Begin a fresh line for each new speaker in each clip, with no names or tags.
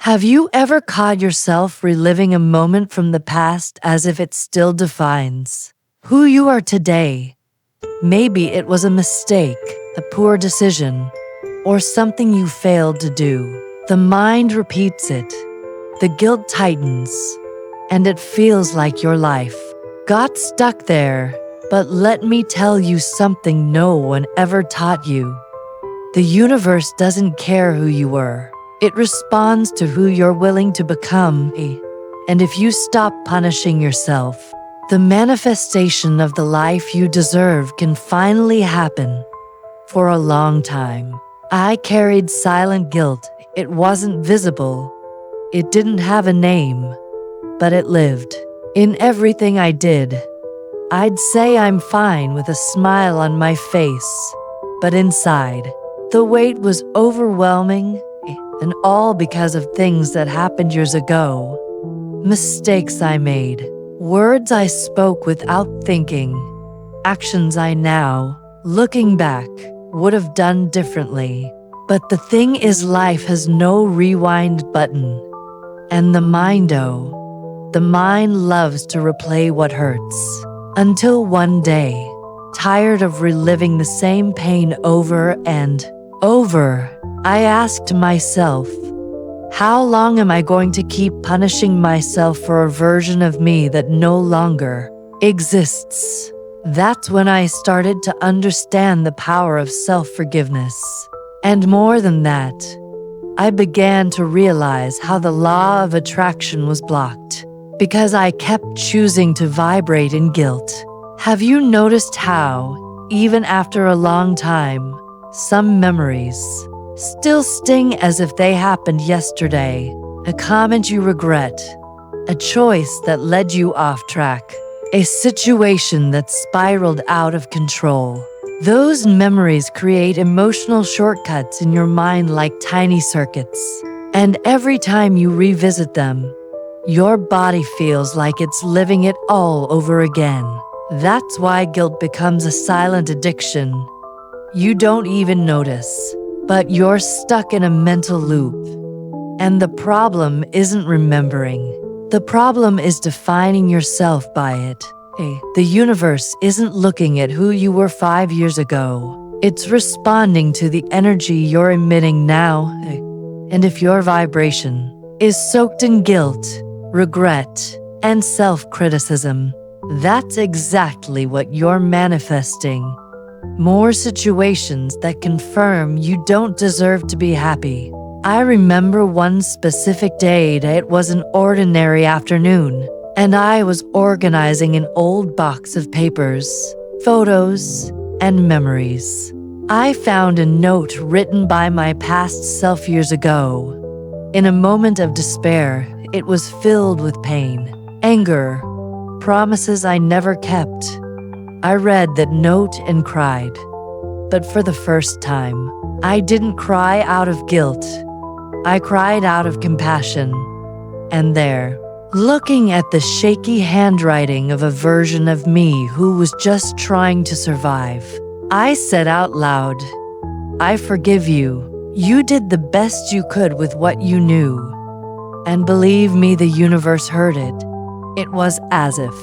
Have you ever caught yourself reliving a moment from the past as if it still defines who you are today? Maybe it was a mistake, a poor decision, or something you failed to do. The mind repeats it. The guilt tightens, and it feels like your life got stuck there. But let me tell you something no one ever taught you. The universe doesn't care who you were. It responds to who you're willing to become. And if you stop punishing yourself, the manifestation of the life you deserve can finally happen. For a long time, I carried silent guilt. It wasn't visible. It didn't have a name, but it lived in everything I did. I'd say I'm fine with a smile on my face, but inside, the weight was overwhelming, and all because of things that happened years ago. Mistakes I made, words I spoke without thinking, actions I now, looking back, would have done differently. But the thing is, life has no rewind button. And the mind loves to replay what hurts. Until one day, tired of reliving the same pain over and over, I asked myself, how long am I going to keep punishing myself for a version of me that no longer exists? That's when I started to understand the power of self-forgiveness. And more than that, I began to realize how the law of attraction was blocked because I kept choosing to vibrate in guilt. Have you noticed how, even after a long time, some memories still sting as if they happened yesterday? A comment you regret, a choice that led you off track, a situation that spiraled out of control. Those memories create emotional shortcuts in your mind like tiny circuits. And every time you revisit them, your body feels like it's living it all over again. That's why guilt becomes a silent addiction. You don't even notice, but you're stuck in a mental loop. And the problem isn't remembering. The problem is defining yourself by it. The universe isn't looking at who you were 5 years ago. It's responding to the energy you're emitting now. And if your vibration is soaked in guilt, regret, and self-criticism, that's exactly what you're manifesting. More situations that confirm you don't deserve to be happy. I remember one specific day. It was an ordinary afternoon, and I was organizing an old box of papers, photos, and memories. I found a note written by my past self years ago. In a moment of despair, it was filled with pain, anger, promises I never kept. I read that note and cried. But for the first time, I didn't cry out of guilt. I cried out of compassion. And there, looking at the shaky handwriting of a version of me who was just trying to survive, I said out loud, "I forgive you. You did the best you could with what you knew." And believe me, the universe heard it. It was as if,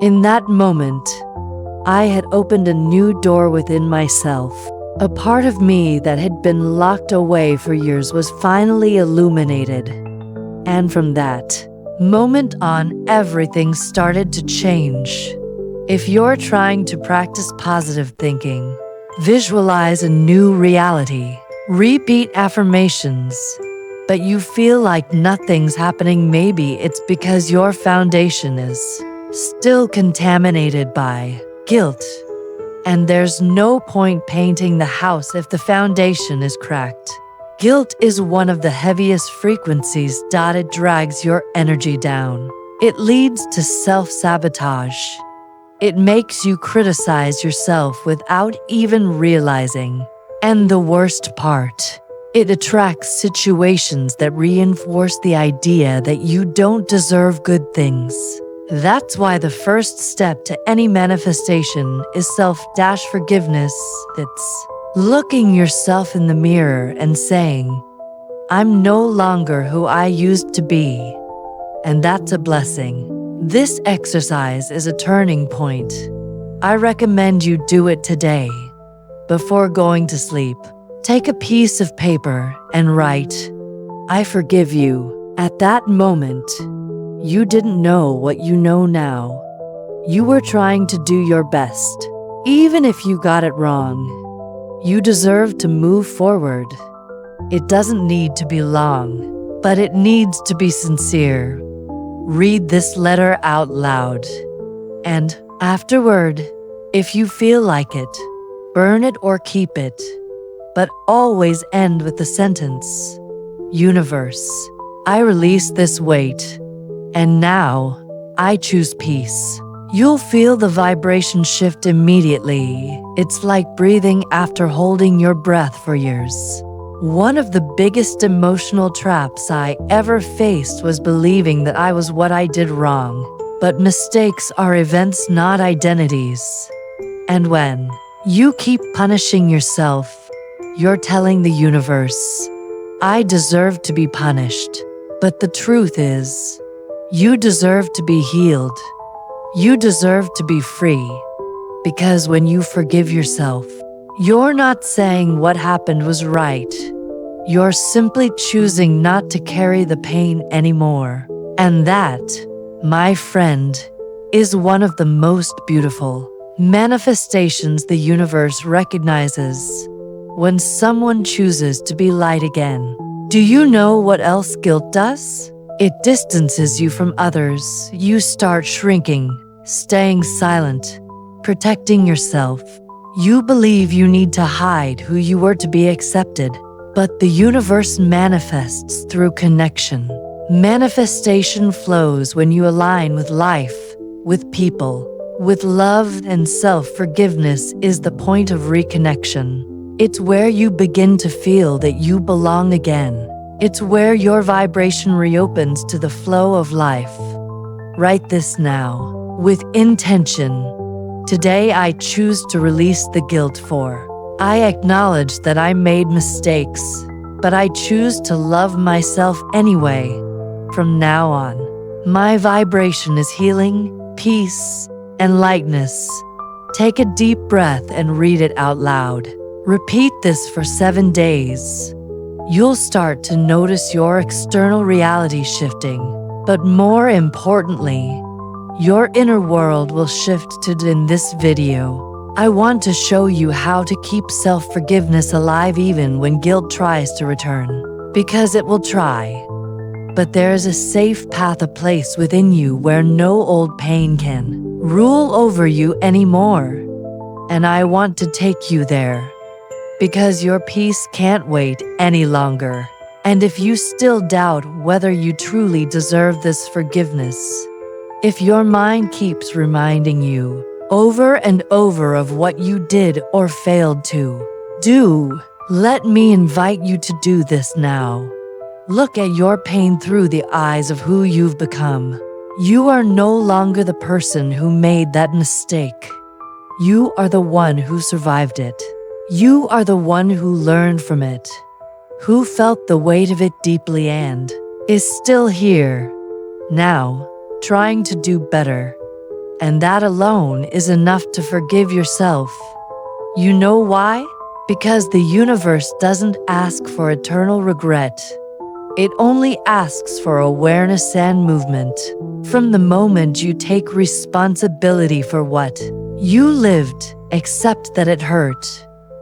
in that moment, I had opened a new door within myself. A part of me that had been locked away for years was finally illuminated. And from that moment on, everything started to change. If you're trying to practice positive thinking, visualize a new reality, repeat affirmations, but you feel like nothing's happening, maybe it's because your foundation is still contaminated by guilt. And there's no point painting the house if the foundation is cracked. Guilt is one of the heaviest frequencies. It drags your energy down. It leads to self-sabotage. It makes you criticize yourself without even realizing. And the worst part, it attracts situations that reinforce the idea that you don't deserve good things. That's why the first step to any manifestation is self-forgiveness. It's looking yourself in the mirror and saying, I'm no longer who I used to be. And that's a blessing. This exercise is a turning point. I recommend you do it today. Before going to sleep, take a piece of paper and write, "I forgive you." At that moment, you didn't know what you know now. You were trying to do your best, even if you got it wrong. You deserve to move forward. It doesn't need to be long, but it needs to be sincere. Read this letter out loud. And afterward, if you feel like it, burn it or keep it. But always end with the sentence, "Universe, I release this weight. And now, I choose peace." You'll feel the vibration shift immediately. It's like breathing after holding your breath for years. One of the biggest emotional traps I ever faced was believing that I was what I did wrong. But mistakes are events, not identities. And when you keep punishing yourself, you're telling the universe, "I deserve to be punished." But the truth is, you deserve to be healed. You deserve to be free. Because when you forgive yourself, you're not saying what happened was right. You're simply choosing not to carry the pain anymore. And that, my friend, is one of the most beautiful manifestations the universe recognizes. When someone chooses to be light again, do you know what else guilt does? It distances you from others. You start shrinking, staying silent, protecting yourself. You believe you need to hide who you were to be accepted. But the universe manifests through connection. Manifestation flows when you align with life, with people, with love, and self-forgiveness is the point of reconnection. It's where you begin to feel that you belong again. It's where your vibration reopens to the flow of life. Write this now, with intention. Today I choose to release the guilt for. I acknowledge that I made mistakes, but I choose to love myself anyway. From now on, my vibration is healing, peace, and lightness. Take a deep breath and read it out loud. Repeat this for 7 days. You'll start to notice your external reality shifting, but more importantly, your inner world will shift too. In this video, I want to show you how to keep self-forgiveness alive even when guilt tries to return. Because it will try. But there is a safe path, a place within you where no old pain can rule over you anymore. And I want to take you there. Because your peace can't wait any longer. And if you still doubt whether you truly deserve this forgiveness, if your mind keeps reminding you over and over of what you did or failed to do, let me invite you to do this now. Look at your pain through the eyes of who you've become. You are no longer the person who made that mistake. You are the one who survived it. You are the one who learned from it, who felt the weight of it deeply and is still here, now, trying to do better. And that alone is enough to forgive yourself. You know why? Because the universe doesn't ask for eternal regret. It only asks for awareness and movement. From the moment you take responsibility for what you lived, accept that it hurt,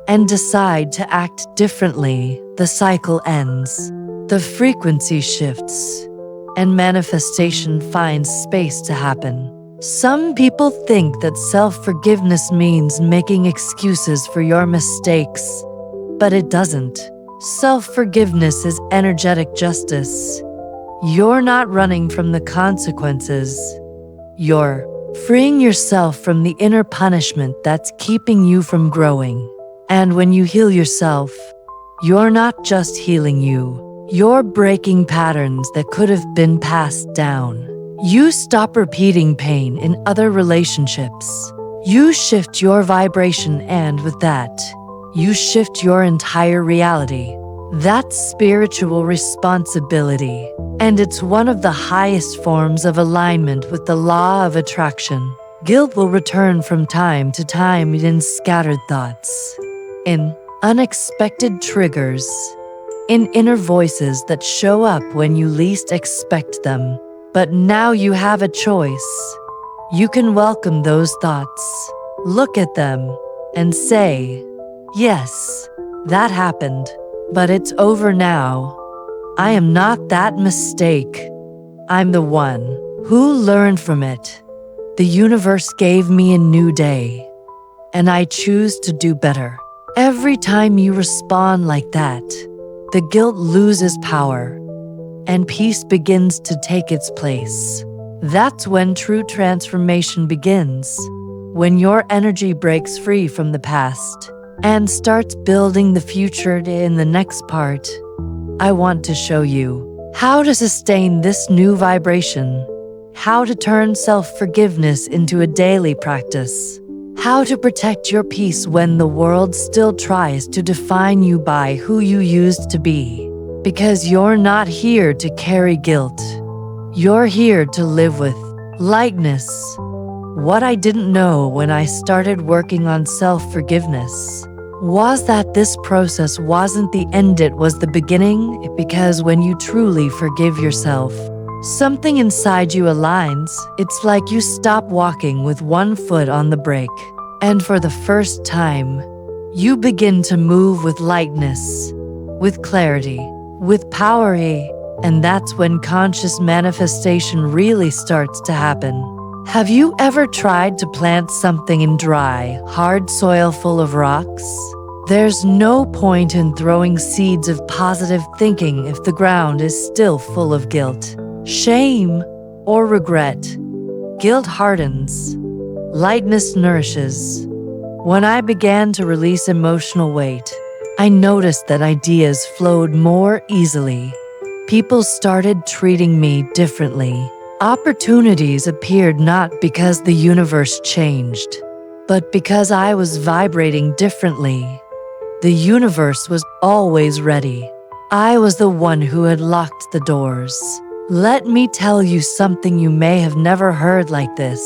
and decide to act differently, the cycle ends. The frequency shifts, and manifestation finds space to happen. Some people think that self-forgiveness means making excuses for your mistakes, but it doesn't. Self-forgiveness is energetic justice. You're not running from the consequences. You're freeing yourself from the inner punishment that's keeping you from growing. And when you heal yourself, you're not just healing you. You're breaking patterns that could have been passed down. You stop repeating pain in other relationships. You shift your vibration, and with that, you shift your entire reality. That's spiritual responsibility, and it's one of the highest forms of alignment with the law of attraction. Guilt will return from time to time in scattered thoughts, in unexpected triggers, in inner voices that show up when you least expect them. But now you have a choice. You can welcome those thoughts, look at them, and say, "Yes, that happened, but it's over now. I am not that mistake. I'm the one who learned from it. The universe gave me a new day, and I choose to do better." Every time you respond like that, the guilt loses power, and peace begins to take its place. That's when true transformation begins, when your energy breaks free from the past and starts building the future. In the next part, I want to show you how to sustain this new vibration, how to turn self-forgiveness into a daily practice, how to protect your peace when the world still tries to define you by who you used to be. Because you're not here to carry guilt. You're here to live with lightness. What I didn't know when I started working on self-forgiveness was that this process wasn't the end, it was the beginning. Because when you truly forgive yourself, something inside you aligns. It's like you stop walking with one foot on the brake, and for the first time, you begin to move with lightness, with clarity, with power. And that's when conscious manifestation really starts to happen. Have you ever tried to plant something in dry, hard soil full of rocks? There's no point in throwing seeds of positive thinking if the ground is still full of guilt, shame, or regret. Guilt hardens. Lightness nourishes. When I began to release emotional weight, I noticed that ideas flowed more easily. People started treating me differently. Opportunities appeared not because the universe changed, but because I was vibrating differently. The universe was always ready. I was the one who had locked the doors. Let me tell you something you may have never heard like this.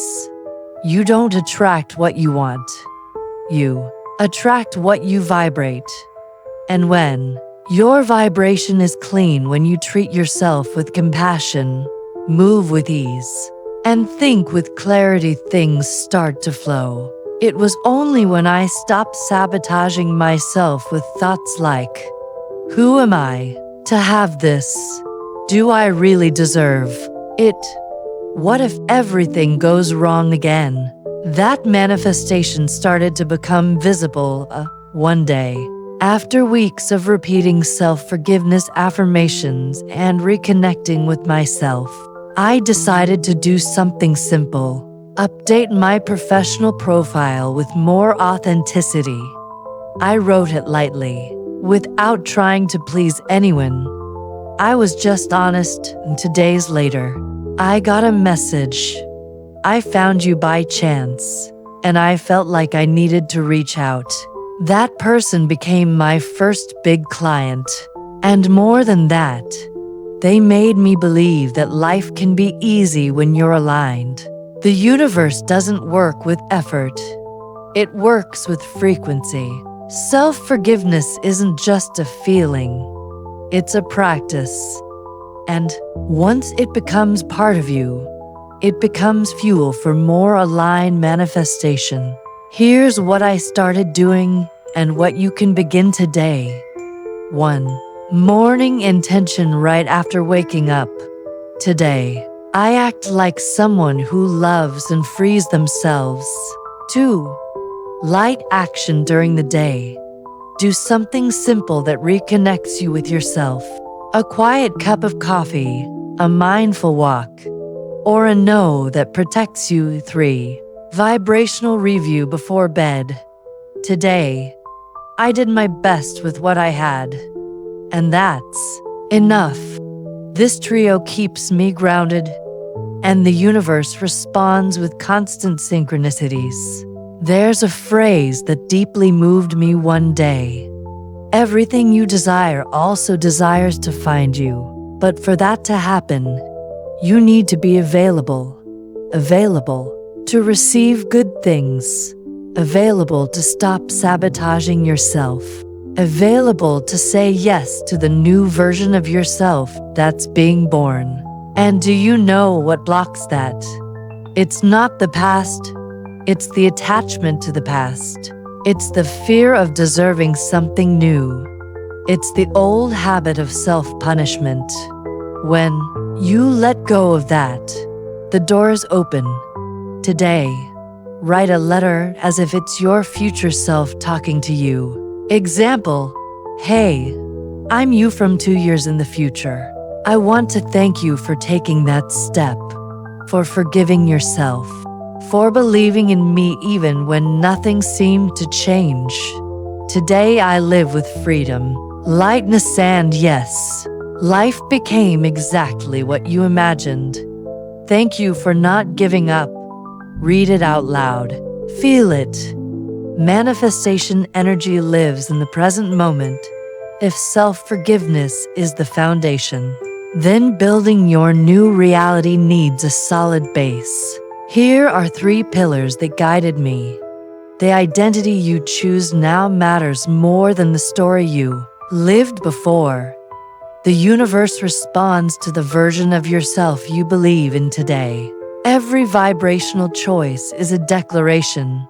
You don't attract what you want. You attract what you vibrate. And when your vibration is clean, when you treat yourself with compassion, move with ease, and think with clarity, things start to flow. It was only when I stopped sabotaging myself with thoughts like, "Who am I to have this? Do I really deserve it? What if everything goes wrong again?" that manifestation started to become visible. One day, after weeks of repeating self-forgiveness affirmations and reconnecting with myself, I decided to do something simple. Update my professional profile with more authenticity. I wrote it lightly, without trying to please anyone. I was just honest, and 2 days later, I got a message. "I found you by chance," and I felt like I needed to reach out. That person became my first big client. And more than that, they made me believe that life can be easy when you're aligned. The universe doesn't work with effort. It works with frequency. Self-forgiveness isn't just a feeling. It's a practice. And once it becomes part of you, it becomes fuel for more aligned manifestation. Here's what I started doing and what you can begin today. 1. Morning intention right after waking up. Today, I act like someone who loves and frees themselves. 2. Light action during the day. Do something simple that reconnects you with yourself. A quiet cup of coffee, a mindful walk, or a no that protects you. 3. Vibrational review before bed. Today, I did my best with what I had. And that's enough. This trio keeps me grounded, and the universe responds with constant synchronicities. There's a phrase that deeply moved me one day. Everything you desire also desires to find you. But for that to happen, you need to be available. Available to receive good things. Available to stop sabotaging yourself. Available to say yes to the new version of yourself that's being born. And do you know what blocks that? It's not the past. It's the attachment to the past. It's the fear of deserving something new. It's the old habit of self-punishment. When you let go of that, the doors open. Today, write a letter as if it's your future self talking to you. Example: Hey, I'm you from 2 years in the future. I want to thank you for taking that step, for forgiving yourself, for believing in me even when nothing seemed to change. Today I live with freedom, lightness, and yes, life became exactly what you imagined. Thank you for not giving up. Read it out loud. Feel it. Manifestation energy lives in the present moment. If self-forgiveness is the foundation, then building your new reality needs a solid base. Here are 3 pillars that guided me. The identity you choose now matters more than the story you lived before. The universe responds to the version of yourself you believe in today. Every vibrational choice is a declaration.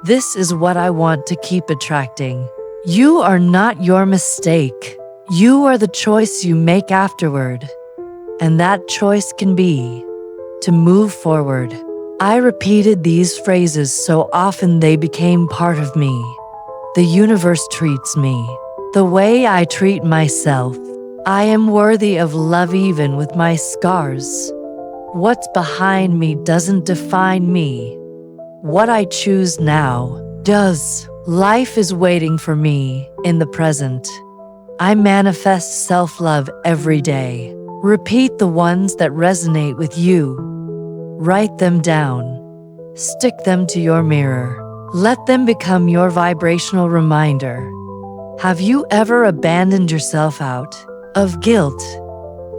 This is what I want to keep attracting. You are not your mistake. You are the choice you make afterward. And that choice can be to move forward. I repeated these phrases so often they became part of me. The universe treats me the way I treat myself. I am worthy of love even with my scars. What's behind me doesn't define me. What I choose now does. Life is waiting for me in the present. I manifest self-love every day. Repeat the ones that resonate with you. Write them down. Stick them to your mirror. Let them become your vibrational reminder. Have you ever abandoned yourself out of guilt?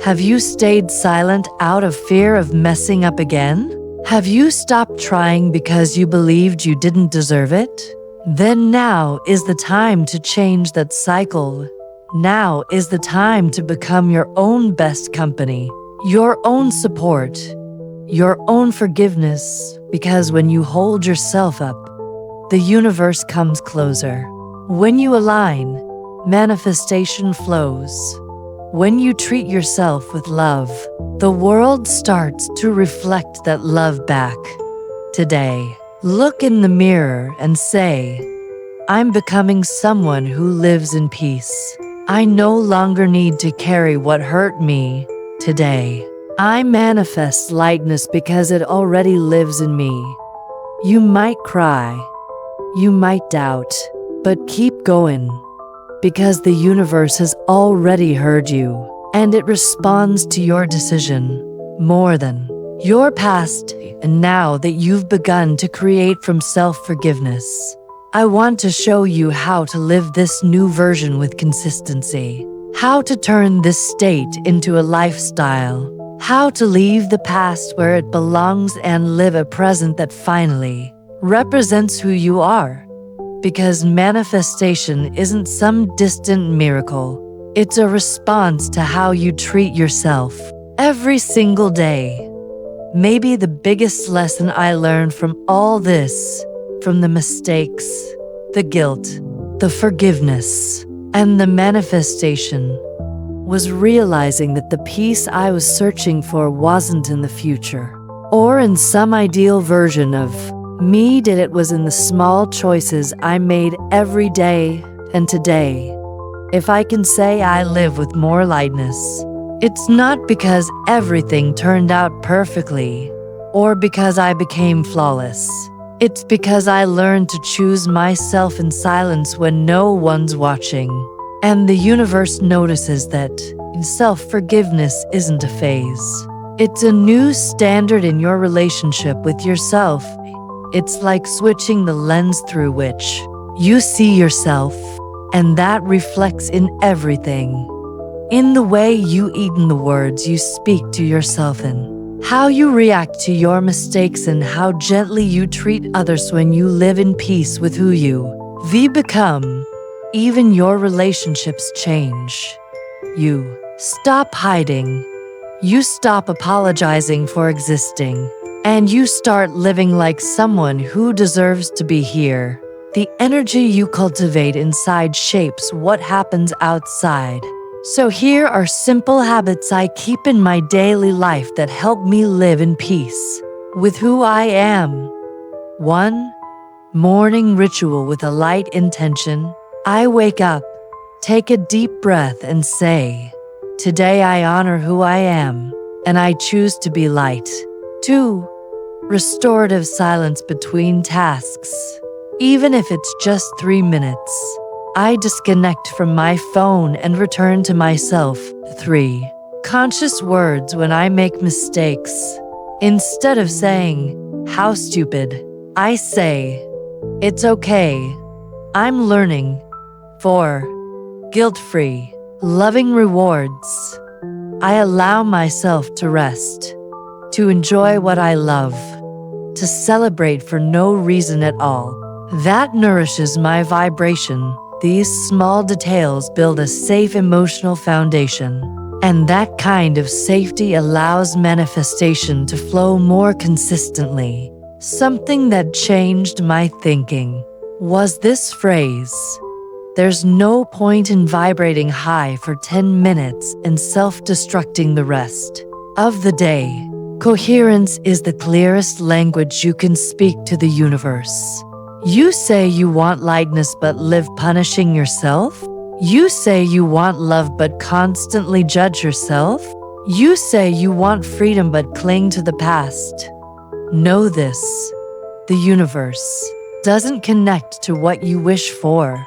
Have you stayed silent out of fear of messing up again? Have you stopped trying because you believed you didn't deserve it? Then now is the time to change that cycle. Now is the time to become your own best company, your own support, your own forgiveness, because when you hold yourself up, the universe comes closer. When you align, manifestation flows. When you treat yourself with love, the world starts to reflect that love back. Today, look in the mirror and say, I'm becoming someone who lives in peace. I no longer need to carry what hurt me. Today, I manifest lightness because it already lives in me. You might cry, you might doubt, but keep going. Because the universe has already heard you, and it responds to your decision more than your past. And now that you've begun to create from self-forgiveness, I want to show you how to live this new version with consistency, how to turn this state into a lifestyle, how to leave the past where it belongs and live a present that finally represents who you are. Because manifestation isn't some distant miracle. It's a response to how you treat yourself every single day. Maybe the biggest lesson I learned from all this, from the mistakes, the guilt, the forgiveness, and the manifestation, was realizing that the peace I was searching for wasn't in the future, or in some ideal version of me. It was in the small choices I made every day. And today, if I can say I live with more lightness, it's not because everything turned out perfectly, or because I became flawless. It's because I learned to choose myself in silence when no one's watching. And the universe notices that self-forgiveness isn't a phase. It's a new standard in your relationship with yourself. It's like switching the lens through which you see yourself. and that reflects in everything. In the way you eat, in the words you speak to yourself in, how you react to your mistakes, and how gently you treat others. When you live in peace with who you become, even your relationships change. You stop hiding. You stop apologizing for existing. And you start living like someone who deserves to be here. The energy you cultivate inside shapes what happens outside. So here are simple habits I keep in my daily life that help me live in peace with who I am. 1. Morning ritual with a light intention. I wake up, take a deep breath, and say, "Today I honor who I am, and I choose to be light." 2. Restorative silence between tasks. Even if it's just 3 minutes, I disconnect from my phone and return to myself. 3. Conscious words when I make mistakes. Instead of saying, "How stupid," I say, "It's okay. I'm learning." 4. Guilt-free, loving rewards. I allow myself to rest, to enjoy what I love, to celebrate for no reason at all. That nourishes my vibration. These small details build a safe emotional foundation, and that kind of safety allows manifestation to flow more consistently. Something that changed my thinking was this phrase: "There's no point in vibrating high for 10 minutes and self-destructing the rest of the day." Coherence is the clearest language you can speak to the universe. You say you want lightness but live punishing yourself? You say you want love but constantly judge yourself? You say you want freedom but cling to the past. Know this: the universe doesn't connect to what you wish for.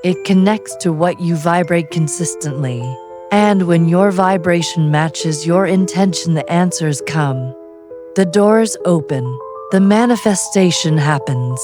It connects to what you vibrate consistently. And when your vibration matches your intention, the answers come. The doors open. The manifestation happens.